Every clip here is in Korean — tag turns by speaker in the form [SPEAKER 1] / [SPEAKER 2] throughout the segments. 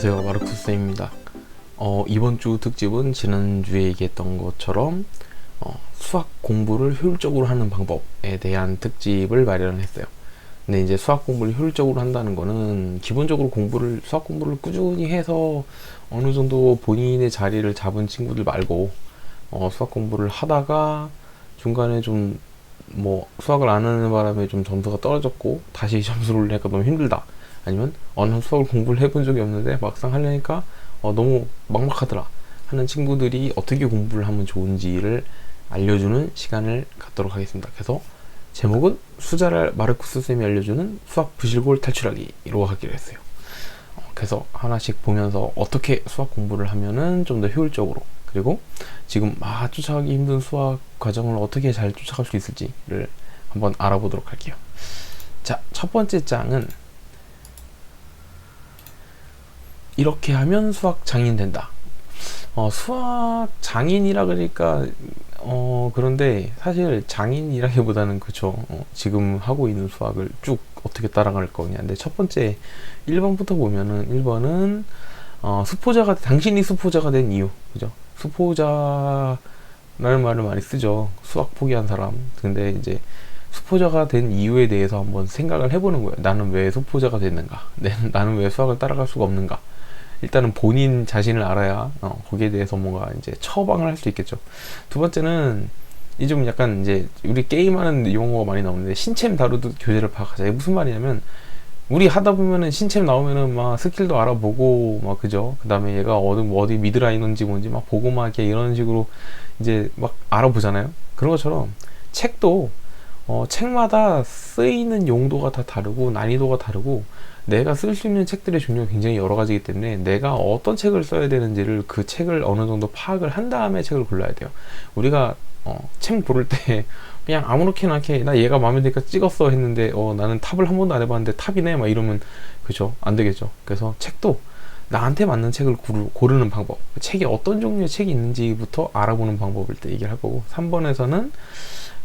[SPEAKER 1] 안녕하세요, 마르쿠스입니다. 이번 주 특집은 지난주에 얘기했던 것처럼 수학 공부를 효율적으로 하는 방법에 대한 특집을 마련했어요. 근데 이제 수학 공부를 효율적으로 한다는 거는 기본적으로 수학 공부를 꾸준히 해서 어느 정도 본인의 자리를 잡은 친구들 말고 수학 공부를 하다가 중간에 좀 수학을 안 하는 바람에 좀 점수가 떨어졌고 다시 점수를 올리니까 너무 힘들다, 아니면 어느 수학을 공부를 해본 적이 없는데 막상 하려니까 너무 막막하더라 하는 친구들이 어떻게 공부를 하면 좋은지를 알려주는 시간을 갖도록 하겠습니다. 그래서 제목은 수자랄 마르쿠스 쌤이 알려주는 수학 부실골 탈출하기로 하기로 했어요. 그래서 하나씩 보면서 어떻게 수학 공부를 하면은 좀 더 효율적으로, 그리고 지금 쫓아가기 힘든 수학 과정을 어떻게 잘 쫓아갈 수 있을지를 한번 알아보도록 할게요. 자, 첫 번째 장은 이렇게 하면 수학 장인 된다. 수학 장인이라 그러니까 그런데 사실 장인이라기보다는 그쵸, 지금 하고 있는 수학을 쭉 어떻게 따라갈 거냐. 근데 첫 번째 1번부터 보면은 1번은 당신이 수포자가 된 이유, 그죠? 수포자라는 말을 많이 쓰죠, 수학 포기한 사람. 근데 이제 수포자가 된 이유에 대해서 한번 생각을 해보는 거예요. 나는 왜 수포자가 됐는가? 나는 왜 수학을 따라갈 수가 없는가? 일단은 본인 자신을 알아야 거기에 대해서 뭔가 이제 처방을 할 수 있겠죠. 두 번째는 이 좀 약간 이제 우리 게임하는 용어가 많이 나오는데, 신챔 다루듯 교재를 파악하자. 이게 무슨 말이냐면, 우리 하다 보면은 신챔 나오면은 막 스킬도 알아보고 막, 그죠? 그 다음에 얘가 어디 미드라이너인지 뭔지 막 보고 막 이렇게 이런 식으로 이제 막 알아보잖아요. 그런 것처럼 책도 책마다 쓰이는 용도가 다 다르고 난이도가 다르고, 내가 쓸 수 있는 책들의 종류가 굉장히 여러 가지이기 때문에 내가 어떤 책을 써야 되는지를, 그 책을 어느 정도 파악을 한 다음에 책을 골라야 돼요. 우리가 책 고를 때 그냥 아무렇게나 이렇게 나 얘가 마음에 드니까 찍었어 했는데 나는 탑을 한 번도 안 해봤는데 탑이네 막 이러면, 그죠? 안 되겠죠. 그래서 책도 나한테 맞는 책을 고르는 방법, 책이 어떤 종류의 책이 있는지부터 알아보는 방법을 때 얘기를 할 거고, 3번에서는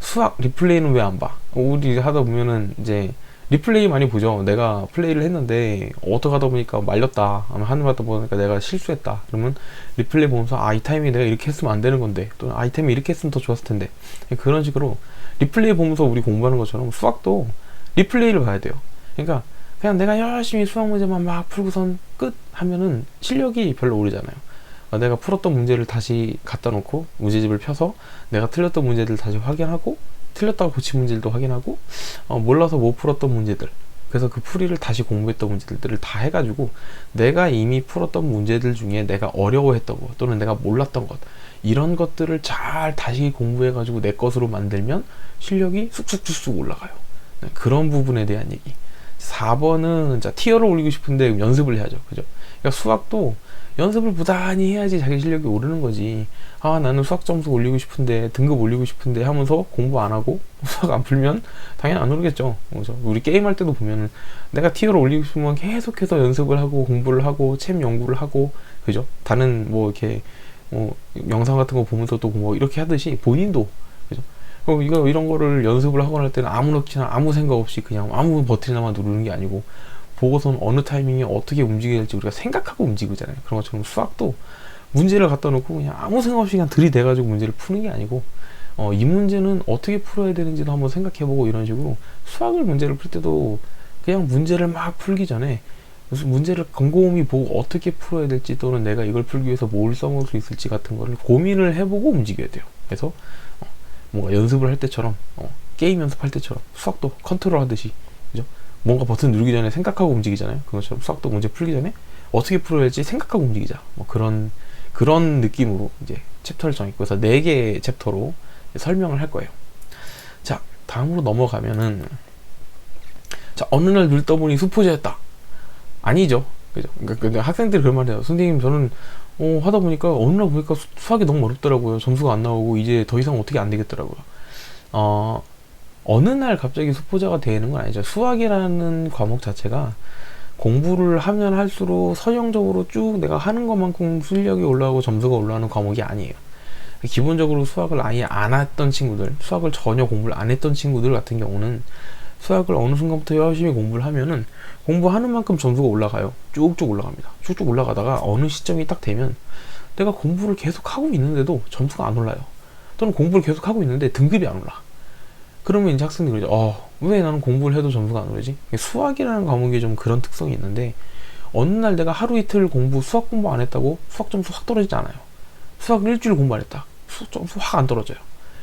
[SPEAKER 1] 수학 리플레이는 왜 안 봐? 우리 하다 보면은 이제 리플레이 많이 보죠. 내가 플레이를 했는데 어떻게 하다 보니까 말렸다, 아니면 하다 보니까 내가 실수했다, 그러면 리플레이 보면서 이 타이밍에 내가 이렇게 했으면 안 되는 건데, 또는 이 타이밍에 이렇게 했으면 더 좋았을 텐데, 그런 식으로 리플레이 보면서 우리 공부하는 것처럼 수학도 리플레이를 봐야 돼요. 그러니까 그냥 내가 열심히 수학 문제만 막 풀고선 끝 하면은 실력이 별로 오르잖아요. 내가 풀었던 문제를 다시 갖다 놓고 문제집을 펴서 내가 틀렸던 문제들 다시 확인하고, 틀렸다고 고친 문제들도 확인하고, 몰라서 못 풀었던 문제들, 그래서 그 풀이를 다시 공부했던 문제들을 다 해가지고 내가 이미 풀었던 문제들 중에 내가 어려워했던 것 또는 내가 몰랐던 것, 이런 것들을 잘 다시 공부해가지고 내 것으로 만들면 실력이 쑥쑥쑥쑥 올라가요. 그런 부분에 대한 얘기. 4번은 티어를 올리고 싶은데 연습을 해야죠, 그죠? 그러니까 수학도 연습을 부단히 해야지 자기 실력이 오르는 거지. 나는 수학 점수 올리고 싶은데, 등급 올리고 싶은데 하면서 공부 안 하고 수학 안 풀면 당연히 안 오르겠죠. 그래서 우리 게임할 때도 보면은 내가 티어를 올리고 싶으면 계속해서 연습을 하고 공부를 하고 챔 연구를 하고, 그죠? 다른 이렇게 영상 같은 거 보면서도 이렇게 하듯이 본인도, 그죠? 이런 거를 연습을 하거나 할 때는 아무렇지나 아무 생각 없이 그냥 아무 버튼이나만 누르는 게 아니고, 보고선 어느 타이밍에 어떻게 움직여야 될지 우리가 생각하고 움직이잖아요. 그런 것처럼 수학도 문제를 갖다 놓고 그냥 아무 생각 없이 그냥 들이대가지고 문제를 푸는 게 아니고, 이 문제는 어떻게 풀어야 되는지도 한번 생각해보고, 이런 식으로 문제를 풀 때도 그냥 문제를 막 풀기 전에 무슨 문제를 곰곰이 보고 어떻게 풀어야 될지, 또는 내가 이걸 풀기 위해서 뭘 써먹을 수 있을지 같은 거를 고민을 해보고 움직여야 돼요. 그래서 뭔가 연습을 할 때처럼, 게임 연습할 때처럼 수학도 컨트롤 하듯이, 그죠? 뭔가 버튼 누르기 전에 생각하고 움직이잖아요. 그것처럼 수학도 문제 풀기 전에 어떻게 풀어야 할지 생각하고 움직이자. 그런 느낌으로 이제 챕터를 정했고, 그래서 4개의 챕터로 설명을 할 거예요. 자, 다음으로 넘어가면은, 어느 날 눈 떠보니 수포자였다. 아니죠, 그죠? 그러니까 학생들이 그런 말 해요. 선생님, 저는 하다 보니까 어느 날 보니까 수학이 너무 어렵더라고요. 점수가 안 나오고 이제 더 이상 어떻게 안 되겠더라고요. 어느 날 갑자기 수포자가 되는 건 아니죠. 수학이라는 과목 자체가 공부를 하면 할수록 선형적으로 쭉 내가 하는 것만큼 실력이 올라가고 점수가 올라가는 과목이 아니에요. 기본적으로 수학을 아예 안 했던 친구들, 수학을 전혀 공부를 안 했던 친구들 같은 경우는 수학을 어느 순간부터 열심히 공부를 하면은 공부하는 만큼 점수가 올라가요. 쭉쭉 올라갑니다. 쭉쭉 올라가다가 어느 시점이 딱 되면 내가 공부를 계속 하고 있는데도 점수가 안 올라요. 또는 공부를 계속 하고 있는데 등급이 안 올라. 그러면 이제 학생들이 그러죠. 왜 나는 공부를 해도 점수가 안 오르지? 수학이라는 과목이 좀 그런 특성이 있는데, 어느 날 내가 하루 이틀 수학 공부 안 했다고 수학 점수 확 떨어지지 않아요. 수학을 일주일 공부 안 했다. 수학 점수 확 안 떨어져요.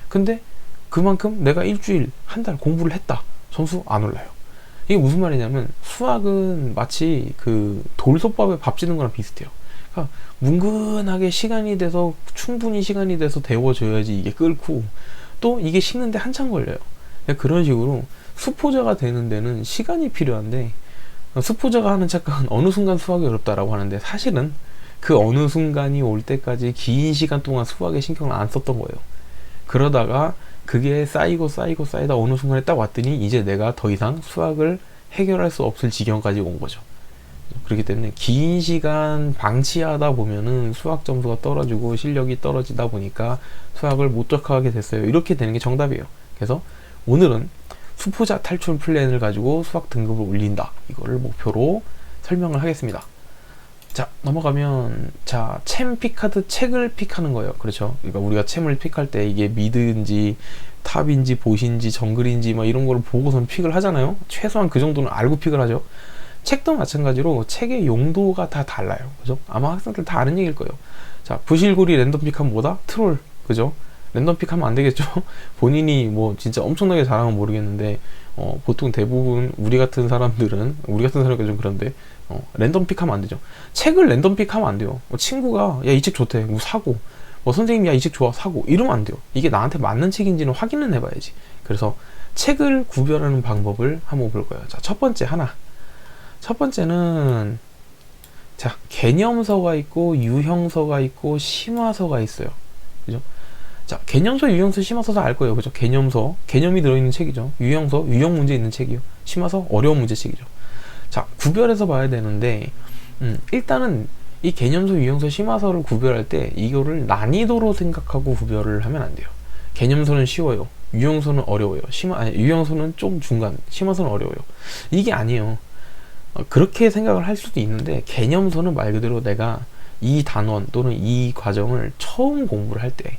[SPEAKER 1] 근데 그만큼 내가 일주일, 한 달 공부를 했다. 점수 안 올라요. 이게 무슨 말이냐면, 수학은 마치 그 돌솥밥에 밥 짓는 거랑 비슷해요. 그러니까 뭉근하게 시간이 돼서, 충분히 시간이 돼서 데워져야지 이게 끓고, 또 이게 식는데 한참 걸려요. 그런 식으로 수포자가 되는 데는 시간이 필요한데, 수포자가 하는 착각은 어느 순간 수학이 어렵다라고 하는데, 사실은 그 어느 순간이 올 때까지 긴 시간 동안 수학에 신경을 안 썼던 거예요. 그러다가 그게 쌓이다 어느 순간에 딱 왔더니 이제 내가 더 이상 수학을 해결할 수 없을 지경까지 온 거죠. 그렇기 때문에 긴 시간 방치하다 보면은 수학 점수가 떨어지고 실력이 떨어지다 보니까 수학을 못 접하게 됐어요. 이렇게 되는 게 정답이에요. 그래서 오늘은 수포자 탈출 플랜을 가지고 수학 등급을 올린다, 이거를 목표로 설명을 하겠습니다. 자, 넘어가면, 자, 챔 픽하드, 책을 픽하는 거예요. 그렇죠? 그러니까 우리가 챔을 픽할 때 이게 미드인지 탑인지 보신지 정글인지 막 이런 거를 보고선 픽을 하잖아요. 최소한 그 정도는 알고 픽을 하죠. 책도 마찬가지로 책의 용도가 다 달라요. 그죠? 아마 학생들 다 아는 얘기일 거예요. 자, 부실고리 랜덤 픽하면 뭐다? 트롤. 그죠? 랜덤 픽하면 안 되겠죠? 본인이 뭐 진짜 엄청나게 잘하면 모르겠는데, 보통 대부분 우리 같은 사람이니까 좀 그런데, 랜덤 픽하면 안 되죠. 책을 랜덤 픽하면 안 돼요. 친구가 야, 이 책 좋대, 뭐 사고, 선생님이 야, 이 책 좋아, 사고, 이러면 안 돼요. 이게 나한테 맞는 책인지는 확인은 해봐야지. 그래서 책을 구별하는 방법을 한번 볼 거예요. 자, 첫 번째는, 자, 개념서가 있고 유형서가 있고 심화서가 있어요. 그죠? 자, 개념서, 유형서, 심화서 다 알 거예요. 그죠? 개념서, 개념이 들어있는 책이죠. 유형서, 유형 문제 있는 책이요. 심화서, 어려운 문제 책이죠. 자, 구별해서 봐야 되는데, 일단은 이 개념서, 유형서, 심화서를 구별할 때 이거를 난이도로 생각하고 구별을 하면 안 돼요. 개념서는 쉬워요. 유형서는 어려워요. 유형서는 좀 중간, 심화서는 어려워요. 이게 아니에요. 그렇게 생각을 할 수도 있는데, 개념서는 말 그대로 내가 이 단원 또는 이 과정을 처음 공부를 할 때,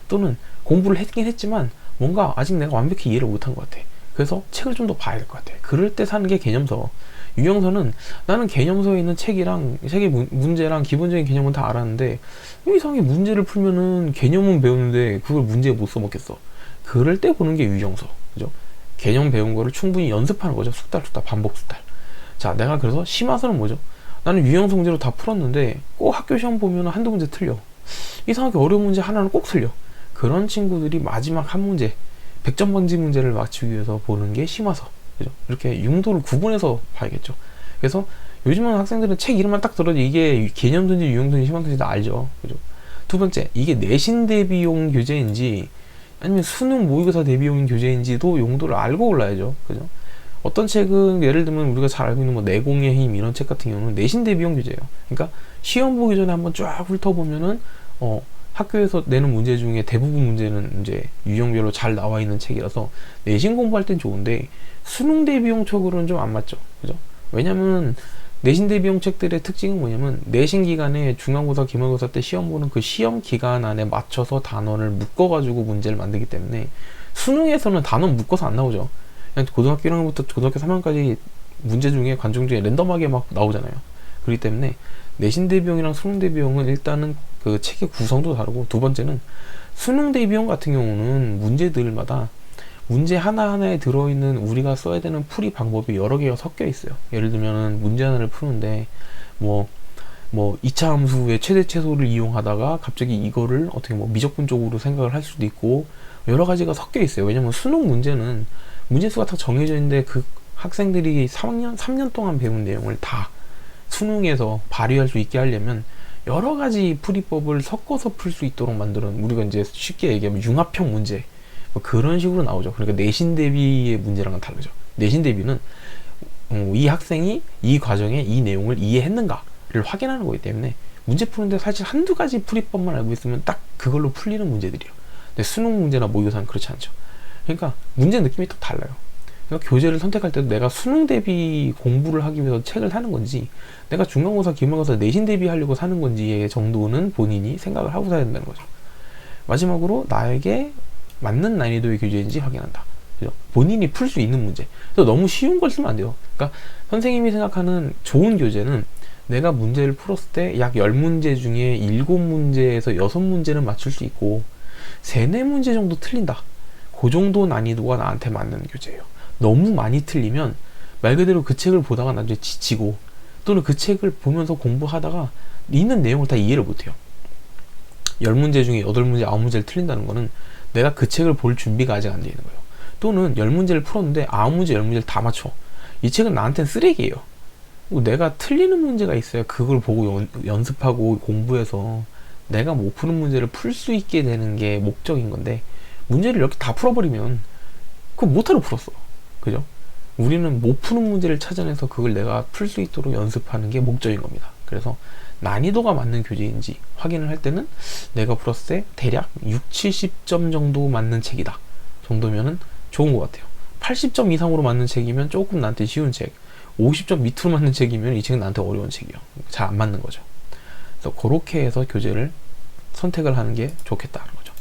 [SPEAKER 1] 또는 공부를 했긴 했지만 뭔가 아직 내가 완벽히 이해를 못한 것 같아. 그래서 책을 좀 더 봐야 될 것 같아. 그럴 때 사는 게 개념서. 유형서는 나는 개념서에 있는 책이랑 책의 문제랑 기본적인 개념은 다 알았는데, 이상하게 문제를 풀면은 개념은 배우는데 그걸 문제에 못 써먹겠어. 그럴 때 보는 게 유형서. 그죠? 개념 배운 거를 충분히 연습하는 거죠. 숙달, 반복 숙달. 자, 내가 그래서 심화서는 뭐죠? 나는 유형서 문제로 다 풀었는데 꼭 학교 시험 보면 한두 문제 틀려. 이상하게 어려운 문제 하나는 꼭 틀려. 그런 친구들이 마지막 한 문제, 100점 방지 문제를 맞추기 위해서 보는 게 심화서. 그죠? 이렇게 용도를 구분해서 봐야겠죠. 그래서 요즘은 학생들은 책 이름만 딱 들어도 이게 개념든지 유형든지 심화든지 다 알죠. 그죠? 두 번째, 이게 내신 대비용 교재인지 아니면 수능 모의고사 대비용 교재인지도 용도를 알고 올라야죠. 그죠? 어떤 책은 예를 들면 우리가 잘 알고 있는 뭐 내공의 힘 이런 책 같은 경우는 내신 대비용 교재예요. 그러니까 시험 보기 전에 한번 쫙 훑어보면은 학교에서 내는 문제 중에 대부분 문제는 이제 유형별로 잘 나와 있는 책이라서 내신 공부할 땐 좋은데, 수능 대비용 책으로는 좀 안 맞죠. 그죠? 왜냐면 내신 대비용 책들의 특징은 뭐냐면, 내신 기간에 중간고사, 기말고사 때 시험 보는 그 시험 기간 안에 맞춰서 단원을 묶어가지고 문제를 만들기 때문에 수능에서는 단원 묶어서 안 나오죠. 그냥 고등학교 1학년부터 고등학교 3학년까지 문제 중에 관중 중에 랜덤하게 막 나오잖아요. 그렇기 때문에 내신 대비용이랑 수능 대비용은 일단은 그 책의 구성도 다르고, 두 번째는 수능 대비용 같은 경우는 문제들마다 문제 하나하나에 들어있는 우리가 써야 되는 풀이 방법이 여러 개가 섞여 있어요. 예를 들면은 문제 하나를 푸는데 뭐 2차 함수의 최대 최소를 이용하다가 갑자기 이거를 어떻게 뭐 미적분적으로 생각을 할 수도 있고, 여러 가지가 섞여 있어요. 왜냐면 수능 문제는 문제수가 다 정해져 있는데 그 학생들이 3년 동안 배운 내용을 다 수능에서 발휘할 수 있게 하려면 여러 가지 풀이법을 섞어서 풀 수 있도록 만드는, 우리가 이제 쉽게 얘기하면 융합형 문제, 뭐 그런 식으로 나오죠. 그러니까 내신 대비의 문제랑은 다르죠. 내신 대비는 이 학생이 이 과정에 이 내용을 이해했는가를 확인하는 거기 때문에 문제 푸는데 사실 한두 가지 풀이법만 알고 있으면 딱 그걸로 풀리는 문제들이에요. 근데 수능 문제나 모의고사는 그렇지 않죠. 그러니까 문제 느낌이 또 달라요. 그러니까 교재를 선택할 때도 내가 수능 대비 공부를 하기 위해서 책을 사는 건지, 내가 중간고사, 기말고사 내신 대비하려고 사는 건지의 정도는 본인이 생각을 하고 사야 된다는 거죠. 마지막으로 나에게 맞는 난이도의 교재인지 확인한다. 그죠? 본인이 풀 수 있는 문제. 또 너무 쉬운 걸 쓰면 안 돼요. 그러니까 선생님이 생각하는 좋은 교재는 내가 문제를 풀었을 때 약 10문제 중에 7문제에서 6문제는 맞출 수 있고 3, 4문제 정도 틀린다. 그 정도 난이도가 나한테 맞는 교재예요. 너무 많이 틀리면 말 그대로 그 책을 보다가 나중에 지치고, 또는 그 책을 보면서 공부하다가 있는 내용을 다 이해를 못해요. 10문제 중에 8문제, 9문제를 틀린다는 거는 내가 그 책을 볼 준비가 아직 안 되어 있는 거예요. 또는 10문제를 풀었는데 9문제, 10문제를 다 맞춰. 이 책은 나한테는 쓰레기예요. 내가 틀리는 문제가 있어야 그걸 보고 연습하고 공부해서 내가 못 푸는 문제를 풀 수 있게 되는 게 목적인 건데, 문제를 이렇게 다 풀어버리면 그거 못하러 풀었어. 그죠? 우리는 못 푸는 문제를 찾아내서 그걸 내가 풀 수 있도록 연습하는 게 목적인 겁니다. 그래서 난이도가 맞는 교재인지 확인을 할 때는 내가 풀었을 때 대략 6, 70점 정도 맞는 책이다 정도면은 좋은 것 같아요. 80점 이상으로 맞는 책이면 조금 나한테 쉬운 책, 50점 밑으로 맞는 책이면 이 책은 나한테 어려운 책이요. 잘 안 맞는 거죠. 그래서 그렇게 해서 교재를 선택을 하는 게 좋겠다는 거죠.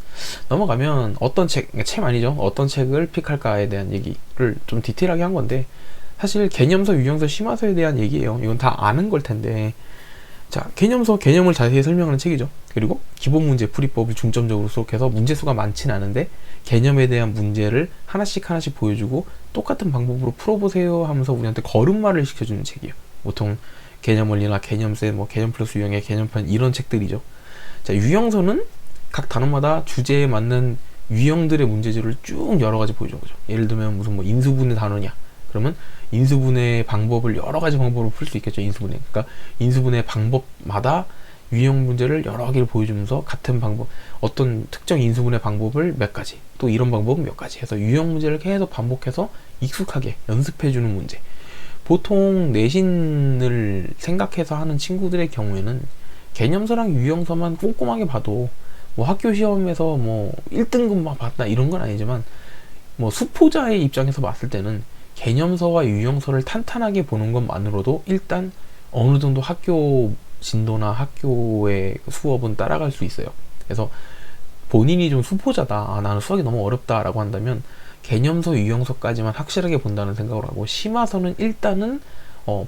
[SPEAKER 1] 넘어가면 어떤 책 아니죠. 어떤 책을 픽할까에 대한 얘기를 좀 디테일하게 한 건데, 사실 개념서, 유형서, 심화서에 대한 얘기예요. 이건 다 아는 걸 텐데, 자, 개념서, 개념을 자세히 설명하는 책이죠. 그리고 기본 문제 풀이법을 중점적으로 수록해서 문제수가 많진 않은데 개념에 대한 문제를 하나씩 하나씩 보여주고 똑같은 방법으로 풀어보세요 하면서 우리한테 걸음마를 시켜주는 책이에요. 보통 개념 원리나 개념세, 뭐 개념 플러스 유형의 개념편, 이런 책들이죠. 자, 유형서는 각 단원마다 주제에 맞는 유형들의 문제지를 쭉 여러 가지 보여주는 거죠. 예를 들면 무슨 뭐 인수분해 단원이야. 그러면 인수분해 방법을 여러 가지 방법으로 풀 수 있겠죠. 인수분해. 그러니까 인수분해 방법마다 유형 문제를 여러 개를 보여주면서 같은 방법, 어떤 특정 인수분해 방법을 몇 가지, 또 이런 방법은 몇 가지 해서 유형 문제를 계속 반복해서 익숙하게 연습해주는 문제. 보통 내신을 생각해서 하는 친구들의 경우에는 개념서랑 유형서만 꼼꼼하게 봐도 뭐 학교 시험에서 뭐 1등급만 봤다 이런 건 아니지만, 뭐 수포자의 입장에서 봤을 때는 개념서와 유형서를 탄탄하게 보는 것만으로도 일단 어느 정도 학교 진도나 학교의 수업은 따라갈 수 있어요. 그래서 본인이 좀 수포자다, 아, 나는 수학이 너무 어렵다 라고 한다면 개념서, 유형서까지만 확실하게 본다는 생각을 하고, 심화서는 일단은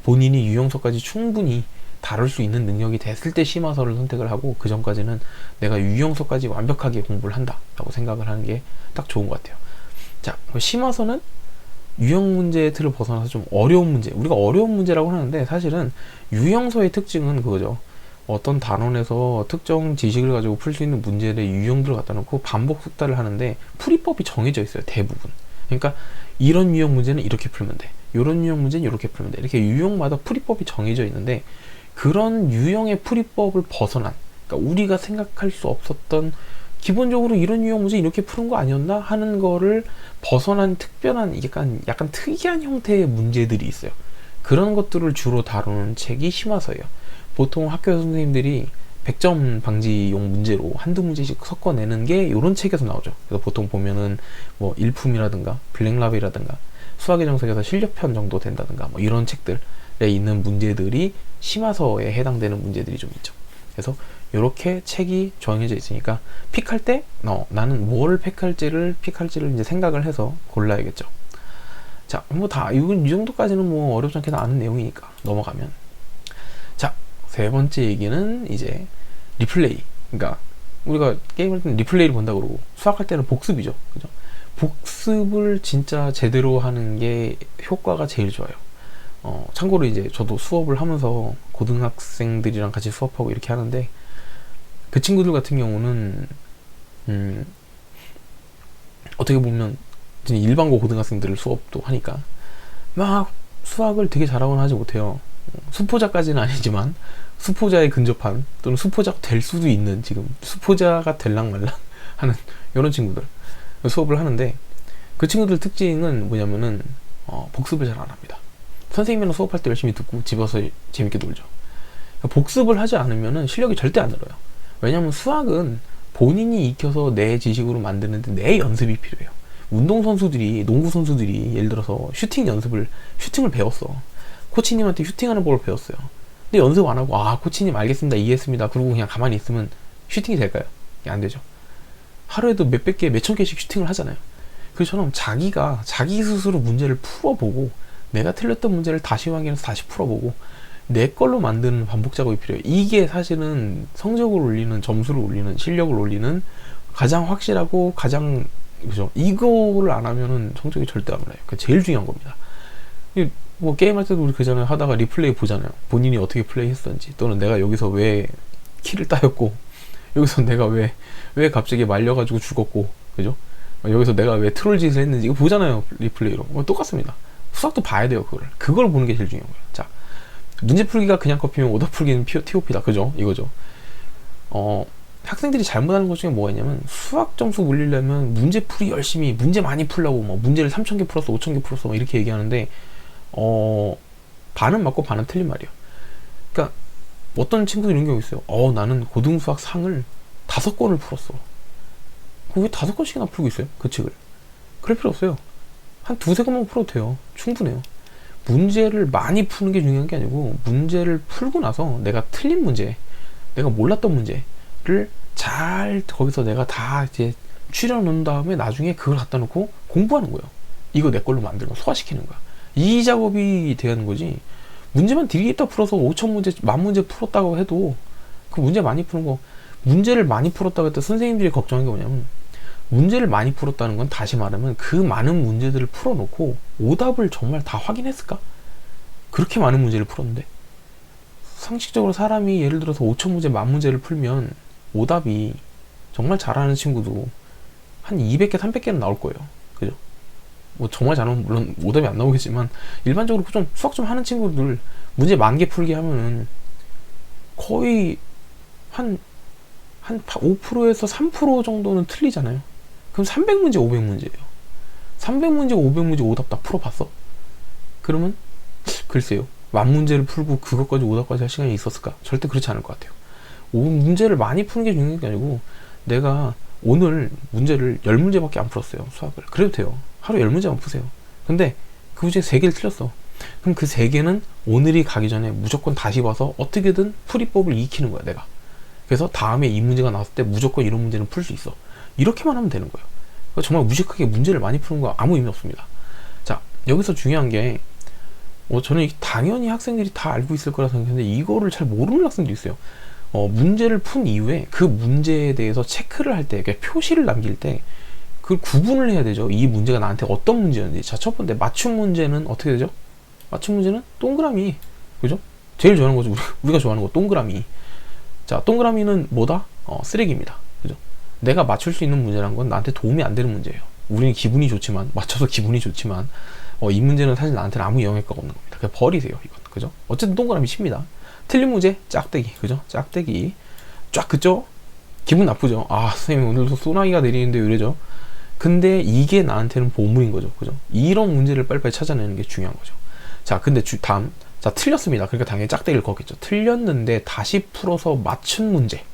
[SPEAKER 1] 본인이 유형서까지 충분히 다룰 수 있는 능력이 됐을 때 심화서를 선택을 하고, 그 전까지는 내가 유형서까지 완벽하게 공부를 한다 라고 생각을 하는 게 딱 좋은 것 같아요. 자, 심화서는 유형 문제의 틀을 벗어나서 좀 어려운 문제, 우리가 어려운 문제라고 하는데 사실은 유형서의 특징은 그거죠. 어떤 단원에서 특정 지식을 가지고 풀 수 있는 문제의 유형들을 갖다 놓고 반복 숙달을 하는데 풀이법이 정해져 있어요, 대부분. 그러니까 이런 유형 문제는 이렇게 풀면 돼, 이런 유형 문제는 이렇게 풀면 돼, 이렇게 유형마다 풀이법이 정해져 있는데, 그런 유형의 풀이법을 벗어난, 그러니까 우리가 생각할 수 없었던, 기본적으로 이런 유형 문제 이렇게 푸는 거 아니었나 하는 거를 벗어난 특별한, 약간 특이한 형태의 문제들이 있어요. 그런 것들을 주로 다루는 책이 심화서예요. 보통 학교 선생님들이 100점 방지용 문제로 한두 문제씩 섞어내는 게 이런 책에서 나오죠. 그래서 보통 보면은 뭐 일품이라든가 블랙라벨이라든가 수학의 정석에서 실력편 정도 된다든가 뭐 이런 책들에 있는 문제들이 심화서에 해당되는 문제들이 좀 있죠. 그래서 이렇게 책이 정해져 있으니까 픽할 때 나는 뭘 픽할지를 이제 생각을 해서 골라야겠죠. 자, 뭐 이 정도까지는 뭐 어렵지 않게 다 아는 내용이니까 넘어가면, 자, 세 번째 얘기는 이제 리플레이. 그러니까 우리가 게임할 때는 리플레이를 본다고 그러고 수학할 때는 복습이죠. 그죠? 복습을 진짜 제대로 하는 게 효과가 제일 좋아요. 참고로 이제 저도 수업을 하면서 고등학생들이랑 같이 수업하고 이렇게 하는데, 그 친구들 같은 경우는 어떻게 보면 일반고 고등학생들을 수업도 하니까 막 수학을 되게 잘하거나 하지 못해요. 수포자까지는 아니지만 수포자에 근접한, 또는 수포자가 될 수도 있는, 지금 수포자가 될랑말랑 하는 이런 친구들 수업을 하는데, 그 친구들 특징은 뭐냐면은 복습을 잘 안 합니다. 선생님이랑 수업할 때 열심히 듣고 집에 와서 재밌게 놀죠. 복습을 하지 않으면은 실력이 절대 안 늘어요. 왜냐면 수학은 본인이 익혀서 내 지식으로 만드는데 내 연습이 필요해요. 운동선수들이, 농구선수들이 예를 들어서 슈팅을 배웠어. 코치님한테 슈팅하는 법을 배웠어요. 근데 연습 안 하고, 코치님 알겠습니다, 이해했습니다, 그러고 그냥 가만히 있으면 슈팅이 될까요? 안 되죠. 하루에도 몇백 개, 몇천 개씩 슈팅을 하잖아요. 그처럼 자기 스스로 문제를 풀어보고, 내가 틀렸던 문제를 다시 확인해서 다시 풀어보고, 내 걸로 만드는 반복 작업이 필요해요. 이게 사실은 성적을 올리는, 점수를 올리는, 실력을 올리는 가장 확실하고 그죠? 이거를 안 하면은 성적이 절대 안 올라요. 그러니까 제일 중요한 겁니다. 뭐 게임할 때도 우리 그전에 하다가 리플레이 보잖아요. 본인이 어떻게 플레이했었는지, 또는 내가 여기서 왜 키를 따였고, 여기서 내가 왜 갑자기 말려가지고 죽었고, 그죠? 여기서 내가 왜 트롤 짓을 했는지 이거 보잖아요, 리플레이로. 똑같습니다. 수학도 봐야 돼요, 그걸 보는 게 제일 중요한 거예요. 자, 문제 풀기가 그냥 커피면 오답 풀기는 TOP다, 그죠? 이거죠. 학생들이 잘못하는 것 중에 뭐가 있냐면, 수학 점수 올리려면 문제 풀이 열심히, 문제 많이 풀려고 뭐 문제를 3,000개 풀었어, 5,000개 풀었어, 막 이렇게 얘기하는데, 반은 맞고 반은 틀린 말이에요. 그러니까 어떤 친구들 이런 경우 있어요. 나는 고등수학 상을 5권을 풀었어. 왜 5권씩이나 풀고 있어요? 그 책을. 그럴 필요 없어요. 한 2-3권만 풀어도 돼요. 충분해요. 문제를 많이 푸는 게 중요한 게 아니고, 문제를 풀고 나서 내가 틀린 문제, 내가 몰랐던 문제를 잘 거기서 내가 다 이제 추려 놓은 다음에 나중에 그걸 갖다 놓고 공부하는 거예요. 이거 내 걸로 만들고 소화시키는 거야. 이 작업이 되는 거지. 문제만 디리겠다 풀어서 5,000문제, 10,000문제 풀었다고 해도, 그 문제 많이 푸는 거, 문제를 많이 풀었다고 했을 때 선생님들이 걱정한 게 뭐냐면, 문제를 많이 풀었다는 건 다시 말하면 그 많은 문제들을 풀어놓고 오답을 정말 다 확인했을까? 그렇게 많은 문제를 풀었는데, 상식적으로 사람이 예를 들어서 5,000문제, 10,000문제를 풀면 오답이 정말 잘하는 친구도 한 200개, 300개는 나올 거예요. 그죠? 뭐 정말 잘하면 물론 오답이 안 나오겠지만, 일반적으로 좀 수학 좀 하는 친구들 문제 10,000개 풀기 하면은 거의 한 5%에서 3% 정도는 틀리잖아요. 그럼 300문제, 500문제예요. 300문제, 500문제 오답 다 풀어봤어? 그러면 글쎄요, 10,000문제를 풀고 그것까지 오답까지 할 시간이 있었을까? 절대 그렇지 않을 것 같아요. 문제를 많이 푸는 게 중요한 게 아니고, 내가 오늘 문제를 10문제밖에 안 풀었어요, 수학을. 그래도 돼요. 하루 10문제만 푸세요. 근데 그 중에 3개를 틀렸어. 그럼 그 3개는 오늘이 가기 전에 무조건 다시 봐서 어떻게든 풀이법을 익히는 거야, 내가. 그래서 다음에 이 문제가 나왔을 때 무조건 이런 문제는 풀 수 있어. 이렇게만 하면 되는 거예요. 정말 무식하게 문제를 많이 푸는 거 아무 의미 없습니다. 자, 여기서 중요한 게, 저는 당연히 학생들이 다 알고 있을 거라 생각했는데, 이거를 잘 모르는 학생도 있어요. 문제를 푼 이후에 그 문제에 대해서 체크를 할 때, 그러니까 표시를 남길 때, 그걸 구분을 해야 되죠. 이 문제가 나한테 어떤 문제였는지. 자, 첫 번째 맞춤 문제는 어떻게 되죠? 맞춤 문제는 동그라미, 그죠? 제일 좋아하는 거죠. 우리가 좋아하는 거, 동그라미. 자, 동그라미는 뭐다? 쓰레기입니다. 그죠? 내가 맞출 수 있는 문제란 건 나한테 도움이 안 되는 문제예요. 우리는 기분이 좋지만, 맞춰서 기분이 좋지만, 이 문제는 사실 나한테는 아무 영향가 없는 겁니다. 그냥 버리세요, 이건. 그죠? 어쨌든 동그라미 칩니다. 틀린 문제, 짝대기. 그죠? 짝대기. 쫙 그죠? 기분 나쁘죠? 선생님 오늘도 소나기가 내리는데 이러죠? 근데 이게 나한테는 보물인 거죠. 그죠? 이런 문제를 빨리빨리 찾아내는 게 중요한 거죠. 자, 근데 다음. 자, 틀렸습니다. 그러니까 당연히 짝대기를 걷겠죠. 틀렸는데 다시 풀어서 맞춘 문제.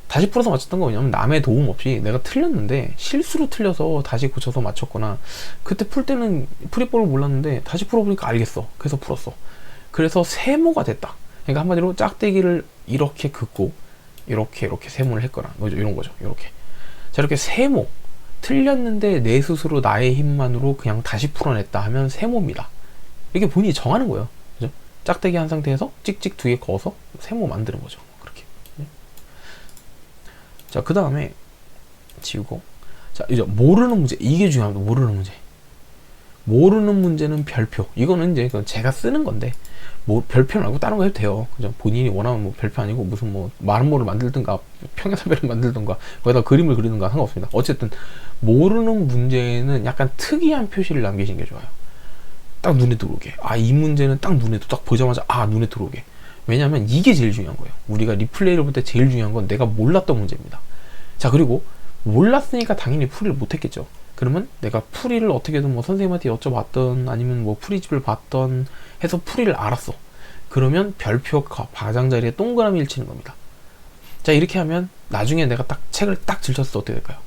[SPEAKER 1] 다시 풀어서 맞췄던 거 뭐냐면, 남의 도움 없이 내가 틀렸는데 실수로 틀려서 다시 고쳐서 맞췄거나, 그때 풀 때는 풀이법을 몰랐는데 다시 풀어보니까 알겠어. 그래서 풀었어. 그래서 세모가 됐다. 그러니까 한마디로 짝대기를 이렇게 긋고 이렇게 세모를 했거나, 뭐죠? 이런 거죠. 이렇게. 자, 이렇게 세모. 틀렸는데 내 스스로 나의 힘만으로 그냥 다시 풀어냈다 하면 세모입니다. 이게 본인이 정하는 거예요. 그죠? 짝대기 한 상태에서 찍찍 2개 그어서 세모 만드는 거죠. 그렇게. 자, 그 다음에 지우고. 자, 이제 모르는 문제. 이게 중요합니다. 모르는 문제. 모르는 문제는 별표. 이거는 이제 제가 쓰는 건데, 별표 말고 다른 거 해도 돼요. 그죠? 본인이 원하면 별표 아니고 무슨 마름모를 만들든가 평행사변을 만들든가 거기다 그림을 그리든가 상관없습니다. 어쨌든 모르는 문제는 약간 특이한 표시를 남기시는 게 좋아요. 딱 눈에 들어오게. 이 문제는 딱 보자마자 눈에 들어오게. 왜냐면 이게 제일 중요한 거예요. 우리가 리플레이를 볼 때 제일 중요한 건 내가 몰랐던 문제입니다. 자, 그리고 몰랐으니까 당연히 풀이를 못했겠죠. 그러면 내가 풀이를 어떻게든 선생님한테 여쭤봤던, 아니면 풀이집을 봤던 해서 풀이를 알았어. 그러면 별표 가장자리에 동그라미를 치는 겁니다. 자, 이렇게 하면 나중에 내가 딱 책을 딱 들쳤을 때 어떻게 될까요?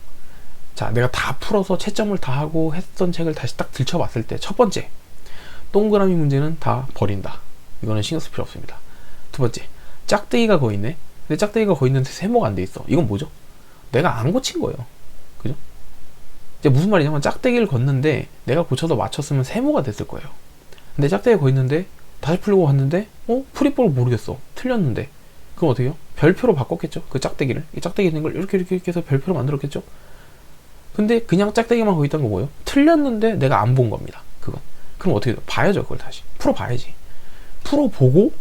[SPEAKER 1] 자, 내가 다 풀어서 채점을 다 하고 했던 책을 다시 딱 들춰봤을 때 첫 번째, 동그라미 문제는 다 버린다. 이거는 신경 쓸 필요 없습니다. 두 번째, 짝대기가 거의 있네. 근데 짝대기가 거의 있는데 세모가 안 돼 있어. 이건 뭐죠? 내가 안 고친 거예요. 그죠? 이제 무슨 말이냐면 짝대기를 걷는데 내가 고쳐서 맞췄으면 세모가 됐을 거예요. 근데 짝대기가 거의 있는데 다시 풀려고 왔는데 풀이법을 모르겠어. 틀렸는데. 그럼 어떻게 해요? 별표로 바꿨겠죠? 그 짝대기를. 이 짝대기 있는 걸 이렇게 해서 별표로 만들었겠죠? 근데 그냥 짝대기만 거기 있던 거 뭐예요? 틀렸는데 내가 안 본 겁니다. 그건. 그럼 어떻게 해요? 봐야죠. 그걸 다시. 풀어봐야지. 풀어보고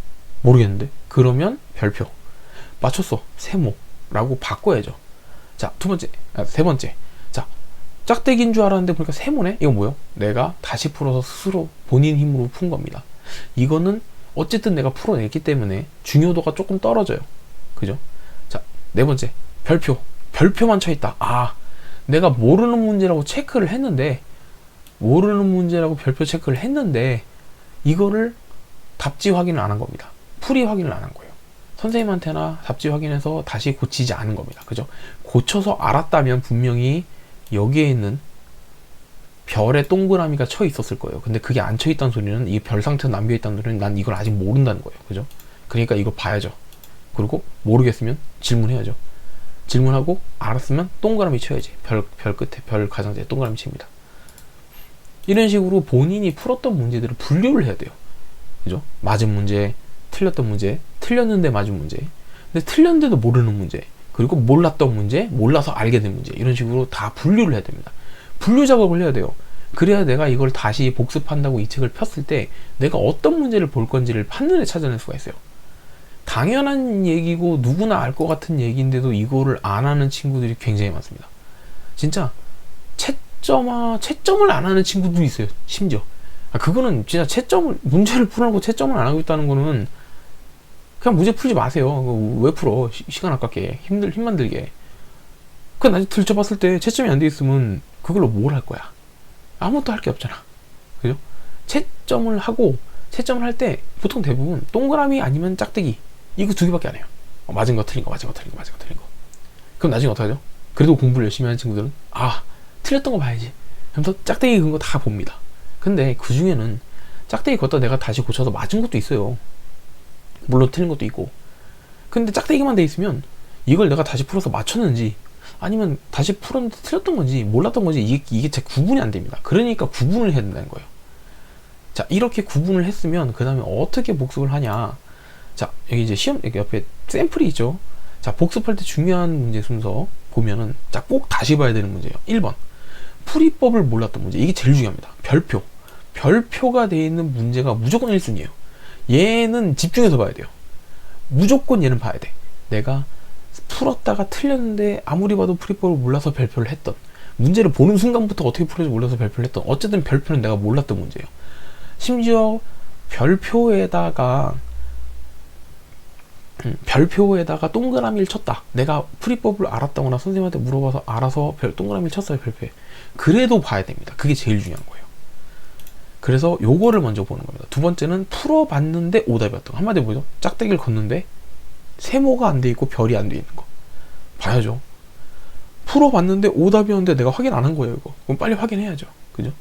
[SPEAKER 1] 모르겠는데? 그러면 별표. 맞췄어. 세모라고 바꿔야죠. 자, 세 번째. 자, 짝대기인 줄 알았는데 보니까 세모네? 이건 뭐예요? 내가 다시 풀어서 스스로 본인 힘으로 푼 겁니다. 이거는 어쨌든 내가 풀어냈기 때문에 중요도가 조금 떨어져요. 그죠? 자, 네 번째. 별표. 별표만 쳐있다. 아, 내가 모르는 문제라고 체크를 했는데, 모르는 문제라고 별표 체크를 했는데, 이거를 답지 확인을 안 한 겁니다. 풀이 확인을 안 한 거예요. 선생님한테나 답지 확인해서 다시 고치지 않은 겁니다. 그죠? 고쳐서 알았다면 분명히 여기에 있는 별에 동그라미가 쳐 있었을 거예요. 근데 그게 안 쳐 있다는 소리는, 이 별 상태로 남겨 있다는 소리는 난 이걸 아직 모른다는 거예요. 그죠? 그러니까 이거 봐야죠. 그리고 모르겠으면 질문해야죠. 질문하고 알았으면 동그라미 쳐야지. 별 끝에, 별 가장자리에 동그라미 칩니다. 이런 식으로 본인이 풀었던 문제들을 분류를 해야 돼요. 그죠? 맞은 문제, 틀렸던 문제, 틀렸는데 맞은 문제, 근데 틀렸는데도 모르는 문제, 그리고 몰랐던 문제, 몰라서 알게 된 문제, 이런 식으로 다 분류를 해야 됩니다. 분류 작업을 해야 돼요. 그래야 내가 이걸 다시 복습한다고 이 책을 폈을 때 내가 어떤 문제를 볼 건지를 한눈에 찾아낼 수가 있어요. 당연한 얘기고 누구나 알 것 같은 얘기인데도 이거를 안 하는 친구들이 굉장히 많습니다. 진짜 채점을 안 하는 친구도 있어요. 심지어. 그거는 진짜 문제를 풀어놓고 채점을 안 하고 있다는 거는 그냥 문제 풀지 마세요. 왜 풀어? 시간 아깝게. 힘만 들게. 그 나중에 들춰봤을 때 채점이 안 돼 있으면 그걸로 뭘 할 거야? 아무것도 할 게 없잖아. 그죠? 채점을 할 때 보통 대부분 동그라미 아니면 짝대기 이거 두 개밖에 안 해요. 맞은 거 틀린 거. 그럼 나중에 어떡하죠? 그래도 공부를 열심히 하는 친구들은 틀렸던 거 봐야지. 그래서 짝대기 그런 거 다 봅니다. 근데 그 중에는 짝대기 걷다 내가 다시 고쳐서 맞은 것도 있어요. 물론 틀린 것도 있고. 근데 짝대기만 돼 있으면 이걸 내가 다시 풀어서 맞췄는지 아니면 다시 풀었는데 틀렸던 건지 몰랐던 건지 이게 제 구분이 안 됩니다. 그러니까 구분을 해야 된다는 거예요. 자, 이렇게 구분을 했으면 그 다음에 어떻게 복습을 하냐. 자, 여기 이제 여기 옆에 샘플이 있죠. 자, 복습할 때 중요한 문제 순서 보면은 꼭 다시 봐야 되는 문제예요. 1번. 풀이법을 몰랐던 문제. 이게 제일 중요합니다. 별표가 되어 있는 문제가 무조건 1순위예요. 얘는 집중해서 봐야 돼요. 무조건 얘는 봐야 돼. 내가 풀었다가 틀렸는데 아무리 봐도 풀이법을 몰라서 별표를 했던, 문제를 보는 순간부터 어떻게 풀어야지 몰라서 별표를 했던, 어쨌든 별표는 내가 몰랐던 문제예요. 심지어 별표에다가 동그라미를 쳤다. 내가 풀이법을 알았다거나 선생님한테 물어봐서 알아서 동그라미를 쳤어요. 별표에. 그래도 봐야 됩니다. 그게 제일 중요한 거예요. 그래서 요거를 먼저 보는 겁니다. 두 번째는 풀어봤는데 오답이었던 거. 한마디로 뭐죠? 짝대기를 걷는데 세모가 안 돼 있고 별이 안 돼 있는 거. 봐야죠. 풀어봤는데 오답이었는데 내가 확인 안 한 거예요. 이거. 그럼 빨리 확인해야죠. 그죠?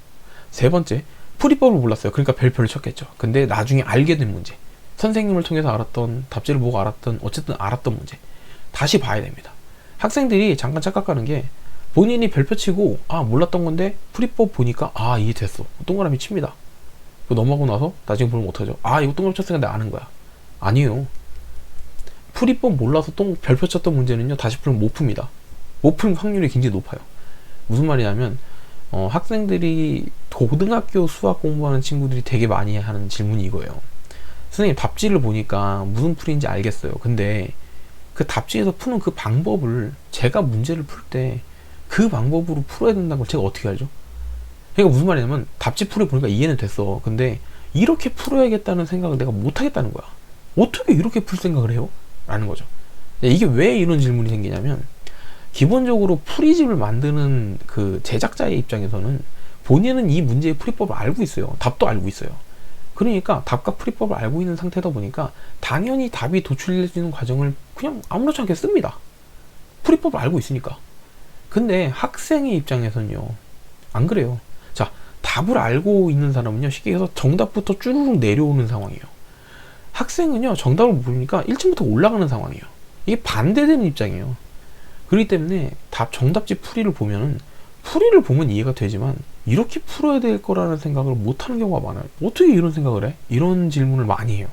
[SPEAKER 1] 세 번째, 풀이법을 몰랐어요. 그러니까 별표를 쳤겠죠. 근데 나중에 알게 된 문제. 선생님을 통해서 알았던, 답지를 보고 알았던, 어쨌든 알았던 문제. 다시 봐야 됩니다. 학생들이 잠깐 착각하는 게 본인이 별표 치고 몰랐던 건데 풀이법 보니까 이해 됐어. 동그라미 칩니다. 그거 넘어가고 나서 나중에 보면 못하죠. 이거 동그라미 쳤으니까 내가 아는 거야. 아니에요. 풀이법 몰라서 별표 쳤던 문제는요, 다시 풀면 못 풉니다. 못 풀 확률이 굉장히 높아요. 무슨 말이냐면 학생들이 고등학교 수학 공부하는 친구들이 되게 많이 하는 질문이 이거예요. 선생님, 답지를 보니까 무슨 풀이인지 알겠어요. 근데 그 답지에서 푸는 그 방법을 제가 문제를 풀 때 그 방법으로 풀어야 된다는 걸 제가 어떻게 알죠? 그러니까 무슨 말이냐면 답지 풀이 보니까 이해는 됐어. 근데 이렇게 풀어야겠다는 생각을 내가 못 하겠다는 거야. 어떻게 이렇게 풀 생각을 해요? 라는 거죠. 이게 왜 이런 질문이 생기냐면, 기본적으로 풀이집을 만드는 그 제작자의 입장에서는 본인은 이 문제의 풀이법을 알고 있어요. 답도 알고 있어요. 그러니까 답과 풀이법을 알고 있는 상태다 보니까 당연히 답이 도출될 수 있는 과정을 그냥 아무렇지 않게 씁니다. 풀이법을 알고 있으니까. 근데 학생의 입장에서는요, 안 그래요. 자, 답을 알고 있는 사람은요, 쉽게 해서 정답부터 쭈루룩 내려오는 상황이에요. 학생은요, 정답을 모르니까 1층부터 올라가는 상황이에요. 이게 반대되는 입장이에요. 그렇기 때문에 정답지 풀이를 보면은, 풀이를 보면 이해가 되지만 이렇게 풀어야 될 거라는 생각을 못하는 경우가 많아요. 어떻게 이런 생각을 해? 이런 질문을 많이 해요.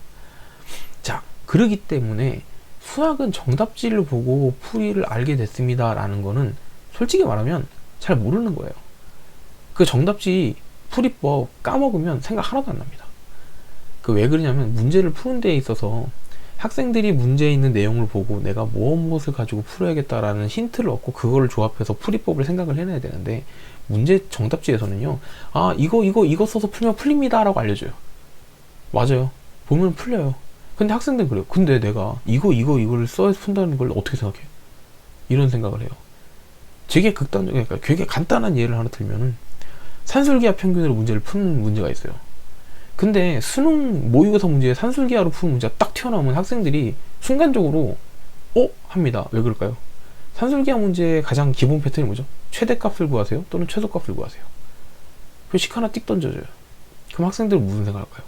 [SPEAKER 1] 자, 그러기 때문에 수학은 정답지를 보고 풀이를 알게 됐습니다 라는 거는 솔직히 말하면 잘 모르는 거예요. 그 정답지 풀이법 까먹으면 생각 하나도 안 납니다. 그 왜 그러냐면, 문제를 푸는 데에 있어서 학생들이 문제에 있는 내용을 보고 내가 무엇을 가지고 풀어야겠다라는 힌트를 얻고 그거를 조합해서 풀이법을 생각을 해내야 되는데, 문제 정답지에서는요, 아, 이거 써서 풀면 풀립니다 라고 알려줘요. 맞아요. 보면 풀려요. 근데 학생들은 그래요. 근데 내가 이거를 써서 푼다는 걸 어떻게 생각해? 이런 생각을 해요. 되게 그러니까 되게 간단한 예를 하나 들면은, 산술기하 평균으로 문제를 푸는 문제가 있어요. 근데 수능 모의고사 문제에 산술기하로 푸는 문제가 딱 튀어나오면 학생들이 순간적으로 합니다. 왜 그럴까요? 산술기하 문제의 가장 기본 패턴이 뭐죠? 최대값을 구하세요, 또는 최소값을 구하세요. 표식 하나 띡 던져줘요. 그럼 학생들은 무슨 생각할까요?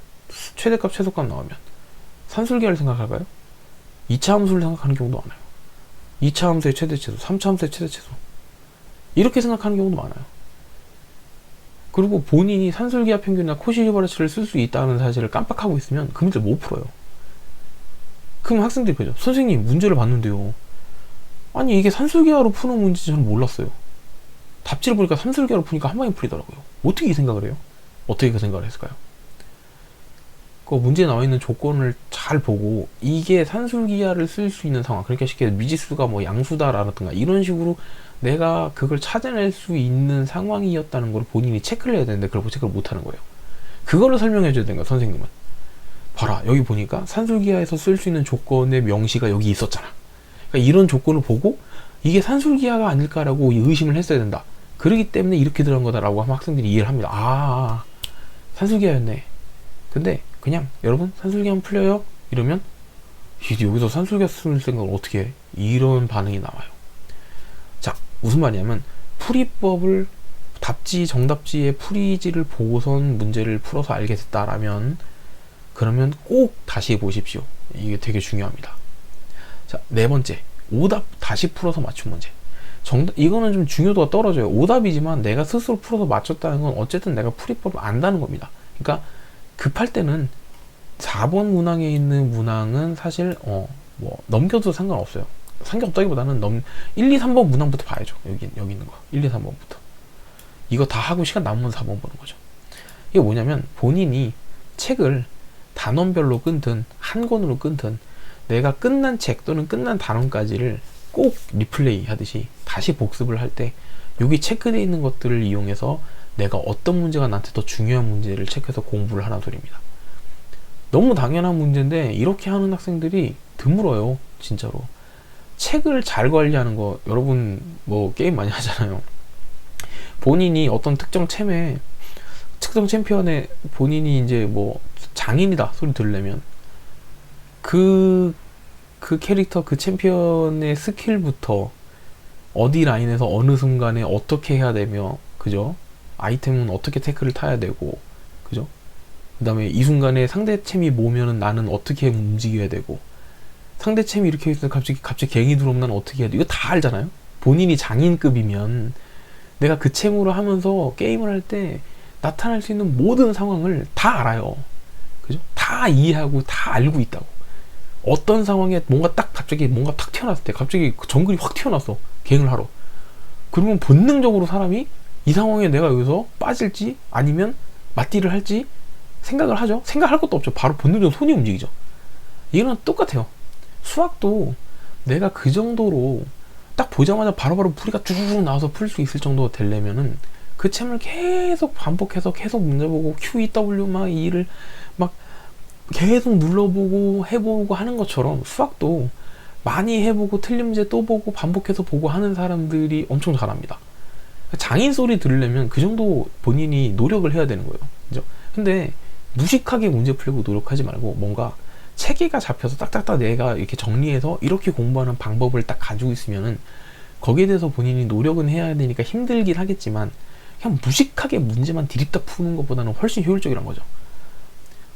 [SPEAKER 1] 최대값 최소값 나오면 산술기하를 생각할까요? 2차 함수를 생각하는 경우도 많아요. 2차 함수의 최대 최소, 3차 함수의 최대 최소, 이렇게 생각하는 경우도 많아요. 그리고 본인이 산술기하 평균이나 코시 히바르츠를 쓸 수 있다는 사실을 깜빡하고 있으면 그 문제를 못 풀어요. 그럼 학생들이 그러죠. 선생님, 문제를 봤는데요, 아니 이게 산술기하로 푸는 문제인지 저는 몰랐어요. 답지를 보니까 산술기하로 푸니까 한 방에 풀리더라고요. 어떻게 이 생각을 해요? 어떻게 그 생각을 했을까요? 그 문제에 나와 있는 조건을 잘 보고 이게 산술기하를 쓸 수 있는 상황, 그러니까 쉽게 미지수가 뭐 양수다라든가 이런 식으로 내가 그걸 찾아낼 수 있는 상황이었다는 걸 본인이 체크를 해야 되는데, 그걸 체크를 못 하는 거예요. 그거를 설명해 줘야 되는 거야, 선생님은. 봐라, 여기 보니까 산술기하에서 쓸 수 있는 조건의 명시가 여기 있었잖아. 그러니까 이런 조건을 보고 이게 산술기하가 아닐까라고 의심을 했어야 된다. 그러기 때문에 이렇게 들어간 거다라고 하면 학생들이 이해를 합니다. 산술기하였네. 근데 그냥 여러분 산술기하면 풀려요? 이러면 여기서 산술기하 쓸 생각을 어떻게 해? 이런 반응이 나와요. 자, 무슨 말이냐면, 풀이법을 답지 정답지의 풀이지를 보고선 문제를 풀어서 알게 됐다라면, 그러면 꼭 다시 보십시오. 이게 되게 중요합니다. 자, 네 번째, 오답 다시 풀어서 맞춘 문제. 이거는 좀 중요도가 떨어져요. 오답이지만 내가 스스로 풀어서 맞췄다는 건 어쨌든 내가 풀이법을 안다는 겁니다. 그러니까 급할 때는 4번 문항에 있는 문항은 사실 넘겨도 상관없어요. 상관없다기보다는 1, 2, 3번 문항부터 봐야죠. 여기 있는 거 1, 2, 3번부터 이거 다 하고 시간 남으면 4번 보는 거죠. 이게 뭐냐면, 본인이 책을 단원별로 끊든 한 권으로 끊든 내가 끝난 책 또는 끝난 단원까지를 꼭 리플레이 하듯이 다시 복습을 할 때 여기 체크되어 있는 것들을 이용해서 내가 어떤 문제가 나한테 더 중요한 문제를 체크해서 공부를 하는 소리입니다. 너무 당연한 문제인데 이렇게 하는 학생들이 드물어요. 진짜로. 책을 잘 관리하는 거, 여러분 뭐 게임 많이 하잖아요. 본인이 어떤 특정 챔피언의 본인이 이제 뭐 장인이다 소리 들으려면 그 캐릭터, 그 챔피언의 스킬부터 어디 라인에서 어느 순간에 어떻게 해야 되며, 그죠? 아이템은 어떻게 태클을 타야 되고, 그죠? 그 다음에 이 순간에 상대 챔이 모면은 나는 어떻게 움직여야 되고, 상대 챔이 이렇게 있으면 갑자기 갱이 들어오면 나는 어떻게 해야 돼? 이거 다 알잖아요? 본인이 장인급이면 내가 그 챔으로 하면서 게임을 할 때 나타날 수 있는 모든 상황을 다 알아요. 그죠? 다 이해하고 다 알고 있다고. 어떤 상황에 갑자기 뭔가 탁 튀어나왔을 때, 갑자기 정글이 확 튀어나왔어. 갱을 하러. 그러면 본능적으로 사람이 이 상황에 내가 여기서 빠질지 아니면 맞디를 할지 생각을 하죠. 생각할 것도 없죠. 바로 본능적으로 손이 움직이죠. 이거는 똑같아요. 수학도 내가 그 정도로 딱 보자마자 바로바로 풀이가 쭉 나와서 풀 수 있을 정도가 되려면은 그 챔을 계속 반복해서 계속 문제 보고 QEW 막 이를 막 계속 눌러보고 해보고 하는 것처럼, 수학도 많이 해보고 틀린 문제 또 보고 반복해서 보고 하는 사람들이 엄청 잘합니다. 장인 소리 들으려면 그 정도 본인이 노력을 해야 되는 거예요. 그죠? 근데 무식하게 문제 풀려고 노력하지 말고 뭔가 체계가 잡혀서 딱딱딱 내가 이렇게 정리해서 이렇게 공부하는 방법을 딱 가지고 있으면은 거기에 대해서 본인이 노력은 해야 되니까 힘들긴 하겠지만 그냥 무식하게 문제만 디립다 푸는 것보다는 훨씬 효율적이란 거죠.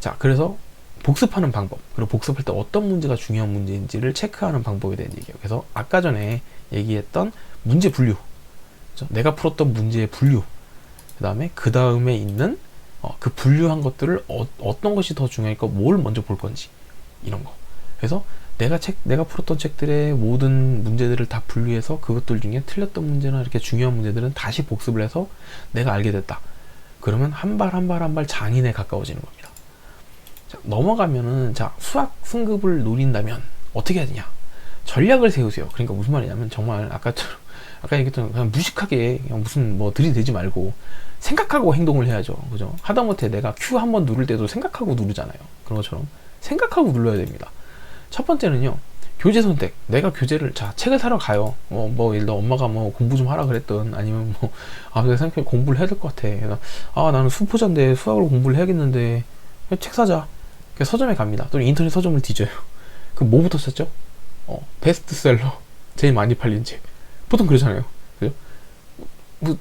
[SPEAKER 1] 자, 그래서 복습하는 방법, 그리고 복습할 때 어떤 문제가 중요한 문제인지를 체크하는 방법에 대한 얘기예요. 그래서 아까 전에 얘기했던 문제 분류, 그렇죠? 내가 풀었던 문제의 분류, 그 다음에 있는 그 분류한 것들을 어떤 것이 더 중요할까, 뭘 먼저 볼 건지, 이런 거. 그래서 내가 풀었던 책들의 모든 문제들을 다 분류해서 그것들 중에 틀렸던 문제나 이렇게 중요한 문제들은 다시 복습을 해서 내가 알게 됐다. 그러면 한 발 한 발 한 발 장인에 가까워지는 겁니다. 자, 넘어가면은, 자, 수학 승급을 노린다면 어떻게 해야 되냐? 전략을 세우세요. 그러니까 무슨 말이냐면, 정말 아까 얘기했던, 그냥 무식하게 그냥 무슨 뭐 들이대지 말고 생각하고 행동을 해야죠. 그죠? 하다못해 내가 Q 한 번 누를 때도 생각하고 누르잖아요. 그런 것처럼 생각하고 눌러야 됩니다. 첫 번째는요, 교재 선택. 내가 교재를, 자, 책을 사러 가요. 예를 들어 엄마가 뭐 공부 좀 하라 그랬던, 아니면 내가 생각해 공부를 해야 될 것 같아. 그래서, 나는 수포자인데 수학으로 공부를 해야겠는데, 책 사자. 그래서 서점에 갑니다. 또는 인터넷 서점을 뒤져요. 그럼 뭐부터 찾죠? 베스트셀러. 제일 많이 팔린 책. 보통 그러잖아요. 그죠?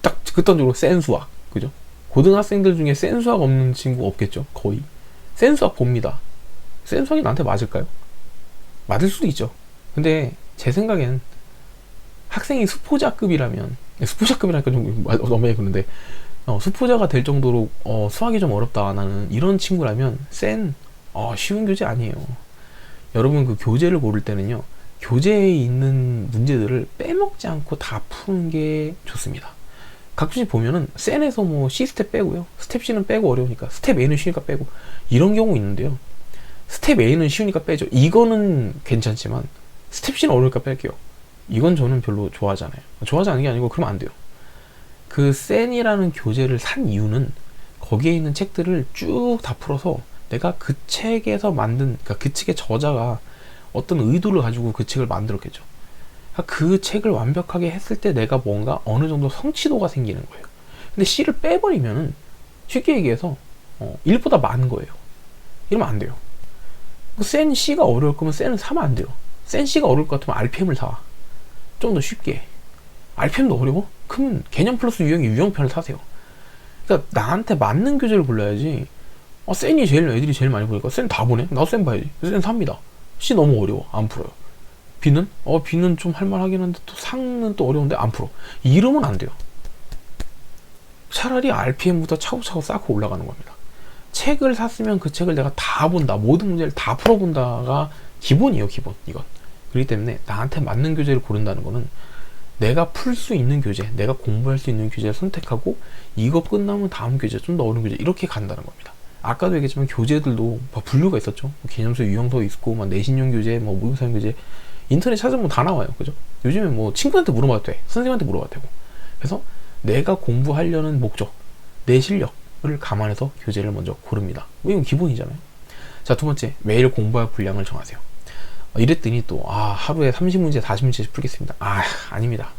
[SPEAKER 1] 딱 극단적으로 센 수학. 그죠? 고등학생들 중에 센 수학 없는 친구 없겠죠? 거의. 센 수학 봅니다. 센 수학이 나한테 맞을까요? 맞을 수도 있죠. 근데 제 생각엔 학생이 수포자급이라니까 좀 너무 그런데 수포자가 될 정도로 수학이 좀 어렵다, 나는 이런 친구라면 쉬운 교재 아니에요. 여러분, 그 교재를 고를 때는요, 교재에 있는 문제들을 빼먹지 않고 다 푸는 게 좋습니다. 가끔씩 보면은 센에서 뭐 C 스텝 빼고요, 스텝 C는 빼고 어려우니까 스텝 A는 쉬우니까 빼고, 이런 경우 있는데요. 스텝 A는 쉬우니까 빼죠. 이거는 괜찮지만 스텝 C는 어려우니까 뺄게요. 이건 저는 별로 좋아하지 않아요. 좋아하지 않는 게 아니고 그러면 안 돼요. 그 센이라는 교재를 산 이유는 거기에 있는 책들을 쭉 다 풀어서 내가 그 책에서 그러니까 그 책의 저자가 어떤 의도를 가지고 그 책을 만들었겠죠. 그 책을 완벽하게 했을 때 내가 뭔가 어느 정도 성취도가 생기는 거예요. 근데 C를 빼버리면은 쉽게 얘기해서 1보다 많은 거예요. 이러면 안 돼요. 센 C가 어려울 거면 센을 사면 안 돼요. 센 C가 어려울 것 같으면 RPM을 사. 좀 더 쉽게. RPM도 어려워? 그러면 개념 플러스 유형의 유형편을 사세요. 그러니까 나한테 맞는 교재를 골라야지. 센이 애들이 제일 많이 보니까 센 다 보네? 나도 센 봐야지. 센 삽니다. C 너무 어려워. 안 풀어요. B는? B는 좀 할만하긴 한데 또 상은 또 어려운데 안 풀어. 이러면 안 돼요. 차라리 RPM보다 차곡차곡 쌓고 올라가는 겁니다. 책을 샀으면 그 책을 내가 다 본다, 모든 문제를 다 풀어본다가 기본이에요, 기본. 이건. 그렇기 때문에 나한테 맞는 교재를 고른다는 거는 내가 풀 수 있는 교재, 내가 공부할 수 있는 교재를 선택하고 이거 끝나면 다음 교재, 좀 더 어려운 교재, 이렇게 간다는 겁니다. 아까도 얘기했지만 교재들도 분류가 있었죠. 개념서, 유형서 있고, 내신용 교재, 모의고사용 교재, 인터넷 찾으면 다 나와요. 그죠? 요즘에 친구한테 물어봐도 돼, 선생님한테 물어봐도 되고. 그래서 내가 공부하려는 목적, 내 실력을 감안해서 교재를 먼저 고릅니다. 이건 기본이잖아요. 자, 두 번째, 매일 공부할 분량을 정하세요. 이랬더니 또 하루에 30문제 40문제씩 풀겠습니다. 아닙니다.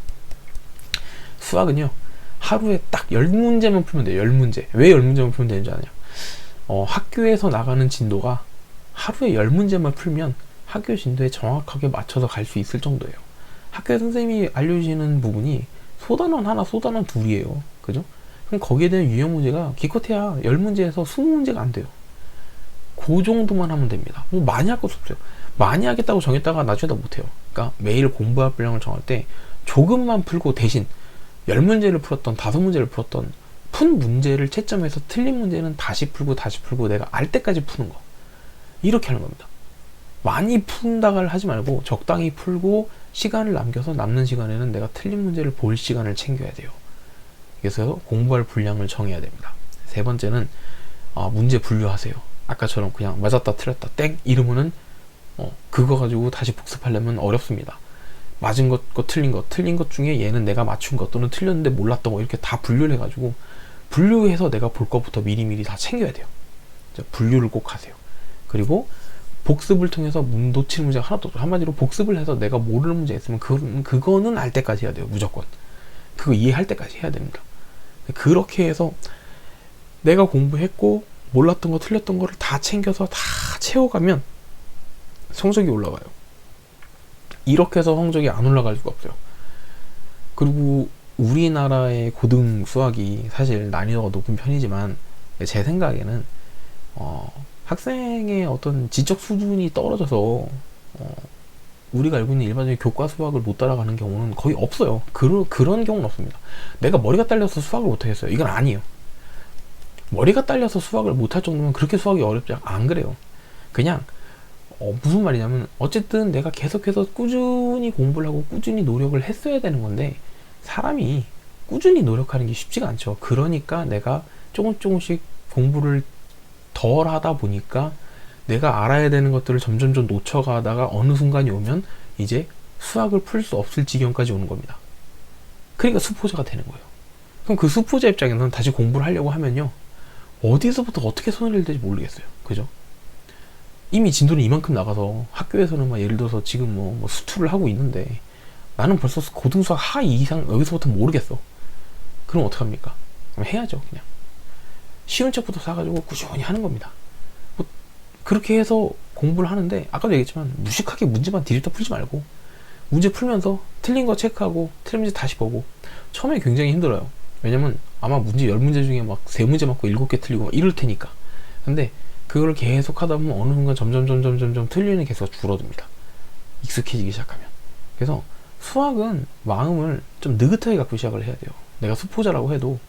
[SPEAKER 1] 수학은요, 하루에 딱 10문제만 풀면 돼요. 10문제. 왜 10문제만 풀면 되는지 아냐? 학교에서 나가는 진도가 하루에 10문제만 풀면 학교 진도에 정확하게 맞춰서 갈 수 있을 정도예요. 학교 선생님이 알려주시는 부분이 소단원 하나, 소단원 둘이에요. 그죠? 그럼 거기에 대한 유형 문제가 기껏해야 10문제에서 20문제가 안 돼요. 그 정도만 하면 됩니다. 많이 할 것도 없어요. 많이 하겠다고 정했다가 나중에 다 못해요. 그러니까 매일 공부할 분량을 정할 때 조금만 풀고 대신 10문제를 풀었던, 5문제를 풀었던, 푼 문제를 채점해서 틀린 문제는 다시 풀고 내가 알 때까지 푸는 거. 이렇게 하는 겁니다. 많이 푼다고 하지 말고 적당히 풀고 시간을 남겨서 남는 시간에는 내가 틀린 문제를 볼 시간을 챙겨야 돼요. 그래서 공부할 분량을 정해야 됩니다. 세 번째는 문제 분류하세요. 아까처럼 그냥 맞았다 틀렸다 땡 이러면은 그거 가지고 다시 복습하려면 어렵습니다. 맞은 것, 틀린 것 중에 얘는 내가 맞춘 것 또는 틀렸는데 몰랐던 거, 이렇게 다 분류를 해가지고 분류해서 내가 볼 것부터 미리미리 다 챙겨야 돼요. 분류를 꼭 하세요. 그리고 복습을 통해서 놓치는 문제가 하나도 없어요. 한마디로 복습을 해서 내가 모르는 문제 있으면 그거는 알 때까지 해야 돼요. 무조건. 그거 이해할 때까지 해야 됩니다. 그렇게 해서 내가 공부했고 몰랐던 거 틀렸던 거를 다 챙겨서 다 채워가면 성적이 올라가요. 이렇게 해서 성적이 안 올라갈 수가 없어요. 그리고 우리나라의 고등 수학이 사실 난이도가 높은 편이지만 제 생각에는 학생의 어떤 지적 수준이 떨어져서 우리가 알고 있는 일반적인 교과 수학을 못 따라가는 경우는 거의 없어요. 그런 경우는 없습니다. 내가 머리가 딸려서 수학을 못하겠어요. 이건 아니에요. 머리가 딸려서 수학을 못할 정도면 그렇게 수학이 어렵지 안 그래요. 그냥 무슨 말이냐면 어쨌든 내가 계속해서 꾸준히 공부를 하고 꾸준히 노력을 했어야 되는 건데 사람이 꾸준히 노력하는 게 쉽지가 않죠. 그러니까 내가 조금씩 공부를 덜 하다 보니까 내가 알아야 되는 것들을 점점점 놓쳐가다가 어느 순간이 오면 이제 수학을 풀 수 없을 지경까지 오는 겁니다. 그러니까 수포자가 되는 거예요. 그럼 그 수포자 입장에서는 다시 공부를 하려고 하면요, 어디서부터 어떻게 손을 해야 될지 모르겠어요. 그죠? 이미 진도는 이만큼 나가서 학교에서는 막 예를 들어서 지금 뭐 수투를 하고 있는데 나는 벌써 고등수학 하 이상 여기서부터 모르겠어. 그럼 어떡합니까? 그럼 해야죠. 그냥 쉬운 책부터 사가지고 꾸준히 하는 겁니다. 뭐 그렇게 해서 공부를 하는데 아까도 얘기했지만 무식하게 문제만 디립다 풀지 말고 문제 풀면서 틀린 거 체크하고 틀린 문제 다시 보고. 처음에 굉장히 힘들어요. 왜냐면 아마 문제 10문제 중에 막 3문제 맞고 7개 틀리고 막 이럴 테니까. 근데 그걸 계속 하다 보면 어느 순간 점점 틀리는 개수가 줄어듭니다. 익숙해지기 시작하면. 그래서 수학은 마음을 좀 느긋하게 갖고 시작을 해야 돼요. 내가 수포자라고 해도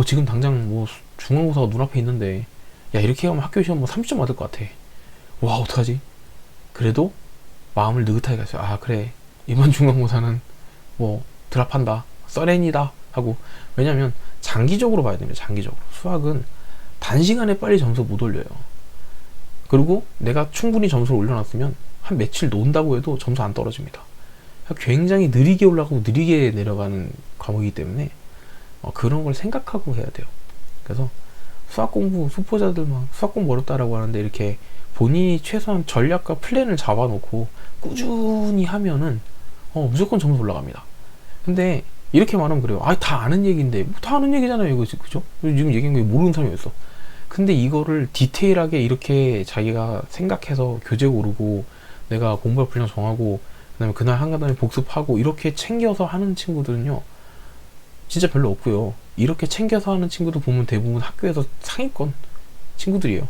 [SPEAKER 1] 지금 당장 뭐 중간고사가 눈앞에 있는데 야 이렇게 하면 학교 시험 뭐 30점 받을 것 같아. 와 어떡하지? 그래도 마음을 느긋하게 가세요. 아 그래 이번 중간고사는 뭐 드랍한다 써렌이다 하고. 왜냐면 장기적으로 봐야 됩니다. 장기적으로 수학은 단시간에 빨리 점수 못 올려요. 그리고 내가 충분히 점수를 올려놨으면 한 며칠 논다고 해도 점수 안 떨어집니다. 굉장히 느리게 올라가고 느리게 내려가는 과목이기 때문에 그런 걸 생각하고 해야 돼요. 그래서 수학 공부 수포자들 막 수학 공부 어렵다라고 하는데 이렇게 본인이 최소한 전략과 플랜을 잡아놓고 꾸준히 하면은 무조건 점수 올라갑니다. 근데 이렇게 말하면 그래요. 다 아는 얘기인데 다 아는 얘기잖아요 이거. 그죠? 지금 얘기한 거 모르는 사람이 있어. 근데 이거를 디테일하게 이렇게 자기가 생각해서 교재 고르고 내가 공부할 분량 정하고 그다음에 그날 한가닥에 복습하고 이렇게 챙겨서 하는 친구들은요 진짜 별로 없고요. 이렇게 챙겨서 하는 친구들 보면 대부분 학교에서 상위권 친구들이에요.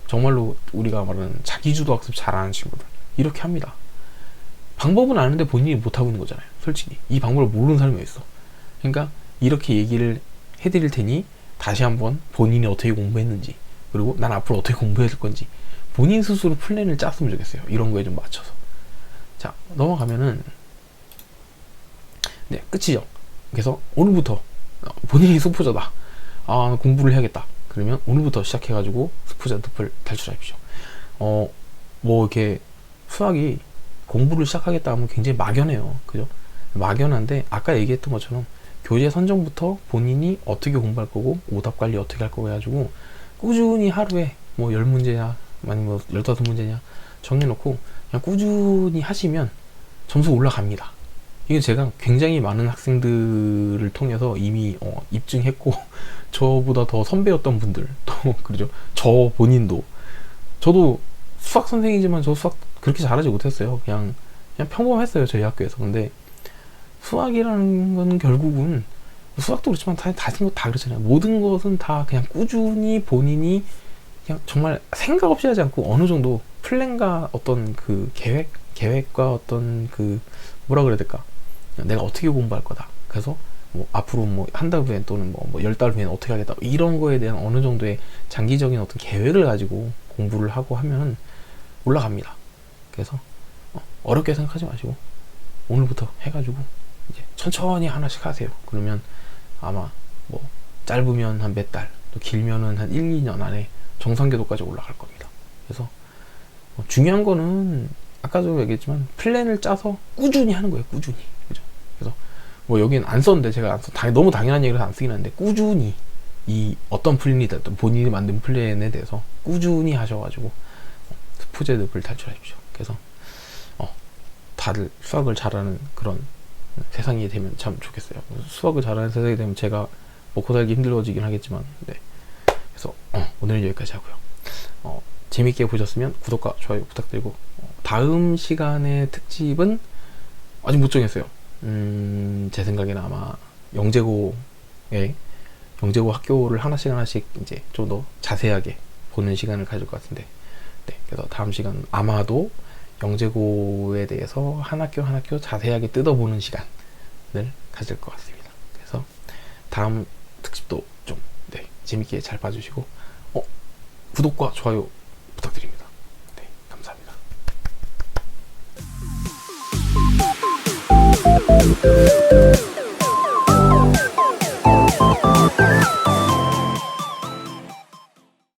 [SPEAKER 1] 정말로 우리가 말하는 자기주도 학습 잘하는 친구들 이렇게 합니다. 방법은 아는데 본인이 못하고 있는 거잖아요. 솔직히 이 방법을 모르는 사람이 있어. 그러니까 이렇게 얘기를 해드릴 테니 다시 한번 본인이 어떻게 공부했는지 그리고 난 앞으로 어떻게 공부해야 될 건지 본인 스스로 플랜을 짰으면 좋겠어요. 이런 거에 좀 맞춰서. 자 넘어가면은 네 끝이죠. 그래서 오늘부터 본인이 수포자다. 공부를 해야겠다. 그러면 오늘부터 시작해가지고 수포자 늪을 탈출하십시오. 뭐 이렇게 수학이 공부를 시작하겠다 하면 굉장히 막연해요. 그죠? 막연한데 아까 얘기했던 것처럼 교재 선정부터 본인이 어떻게 공부할 거고 오답 관리 어떻게 할 거고 해가지고 꾸준히 하루에 뭐 10문제냐 아니면 뭐 15문제냐 정해놓고 그냥 꾸준히 하시면 점수 올라갑니다. 이게 제가 굉장히 많은 학생들을 통해서 이미 입증했고 저보다 더 선배였던 분들 또 그러죠. 저 본인도 저도 수학 선생이지만 저 수학 그렇게 잘하지 못했어요. 그냥 평범했어요 저희 학교에서. 근데 수학이라는 건 결국은 수학도 그렇지만 다른 것 다 그렇잖아요. 모든 것은 다 그냥 꾸준히 본인이 그냥 정말 생각 없이 하지 않고 어느 정도 플랜과 어떤 그 계획과 어떤 그 뭐라 그래야 될까? 내가 어떻게 공부할 거다. 그래서 뭐 앞으로 뭐 한 달 후에 또는 뭐 10달 후에는 어떻게 하겠다. 이런 거에 대한 어느 정도의 장기적인 어떤 계획을 가지고 공부를 하고 하면 올라갑니다. 그래서 어렵게 생각하지 마시고 오늘부터 해가지고 이제 천천히 하나씩 하세요. 그러면 아마 뭐 짧으면 한 몇 달, 또 길면은 한 1, 2년 안에 정상궤도까지 올라갈 겁니다. 그래서 중요한 거는 아까도 얘기했지만 플랜을 짜서 꾸준히 하는 거예요. 꾸준히. 그죠? 그래서 뭐 여기는 안 썼는데 제가 너무 당연한 얘기를 안 쓰긴 하는데 꾸준히 이 어떤 플랜이 됐든 본인이 만든 플랜에 대해서 꾸준히 하셔가지고 스포제 늪을 탈출하십시오. 그래서 다들 수학을 잘하는 그런 세상이 되면 참 좋겠어요. 수학을 잘하는 세상이 되면 제가 먹고 살기 힘들어지긴 하겠지만 네. 그래서 오늘은 여기까지 하고요. 재밌게 보셨으면 구독과 좋아요 부탁드리고 다음 시간의 특집은 아직 못 정했어요. 제 생각에는 아마 영재고에 영재고 학교를 하나씩 하나씩 이제 좀 더 자세하게 보는 시간을 가질 것 같은데, 네, 그래서 다음 시간 아마도 영재고에 대해서 한 학교 한 학교 자세하게 뜯어보는 시간을 가질 것 같습니다. 그래서 다음 특집도 좀, 네, 재밌게 잘 봐주시고, 구독과 좋아요 부탁드립니다. 네, 감사합니다.